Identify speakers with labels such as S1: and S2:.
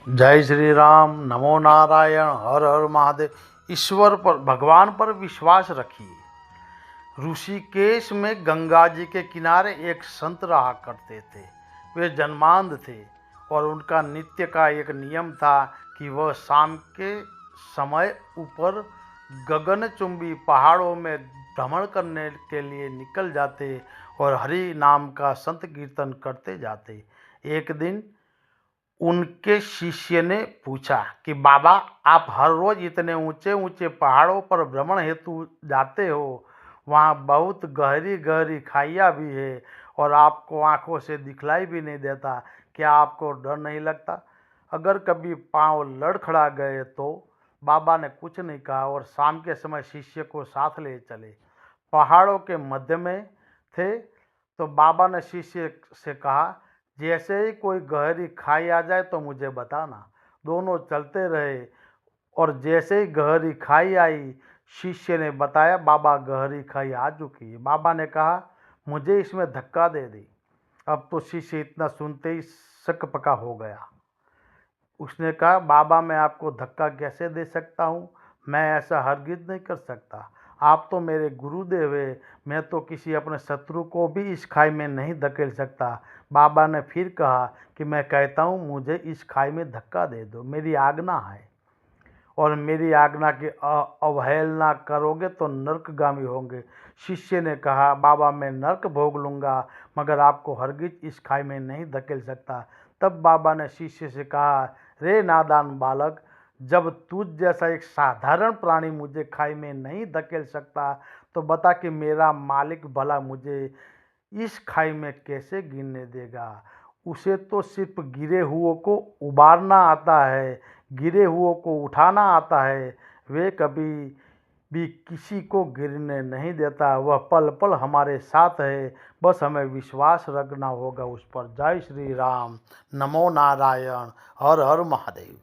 S1: जय श्री राम। नमो नारायण। हर हर महादेव। ईश्वर पर, भगवान पर विश्वास रखिए। ऋषिकेश में गंगा जी के किनारे एक संत रहा करते थे। वे जन्मांध थे और उनका नित्य का एक नियम था कि वह शाम के समय ऊपर गगनचुंबी पहाड़ों में भ्रमण करने के लिए निकल जाते और हरि नाम का संत कीर्तन करते जाते। एक दिन उनके शिष्य ने पूछा कि बाबा, आप हर रोज इतने ऊंचे ऊंचे पहाड़ों पर भ्रमण हेतु जाते हो, वहाँ बहुत गहरी गहरी खाइयाँ भी है और आपको आंखों से दिखलाई भी नहीं देता, क्या आपको डर नहीं लगता? अगर कभी पांव लड़खड़ा गए तो? बाबा ने कुछ नहीं कहा और शाम के समय शिष्य को साथ ले चले। पहाड़ों के मध्य में थे तो बाबा ने शिष्य से कहा, जैसे ही कोई गहरी खाई आ जाए तो मुझे बताना। दोनों चलते रहे और जैसे ही गहरी खाई आई, शिष्य ने बताया, बाबा गहरी खाई आ चुकी है। बाबा ने कहा, मुझे इसमें धक्का दे दी। अब तो शिष्य इतना सुनते ही शक पका हो गया। उसने कहा, बाबा मैं आपको धक्का कैसे दे सकता हूँ? मैं ऐसा हरगिज नहीं कर सकता। आप तो मेरे गुरुदेव है, मैं तो किसी अपने शत्रु को भी इस खाई में नहीं धकेल सकता। बाबा ने फिर कहा कि मैं कहता हूँ, मुझे इस खाई में धक्का दे दो, मेरी आज्ञा है और मेरी आज्ञा की अवहेलना करोगे तो नरकगामी होंगे। शिष्य ने कहा, बाबा मैं नरक भोग लूँगा मगर आपको हरगिज इस खाई में नहीं धकेल सकता। तब बाबा ने शिष्य से कहा, रे नादान बालक, जब तुझ जैसा एक साधारण प्राणी मुझे खाई में नहीं धकेल सकता तो बता कि मेरा मालिक भला मुझे इस खाई में कैसे गिरने देगा? उसे तो सिर्फ गिरे हुओं को उबारना आता है, गिरे हुओं को उठाना आता है। वे कभी भी किसी को गिरने नहीं देता। वह पल पल हमारे साथ है, बस हमें विश्वास रखना होगा उस पर। जय श्री राम। नमो नारायण। हर हर महादेव।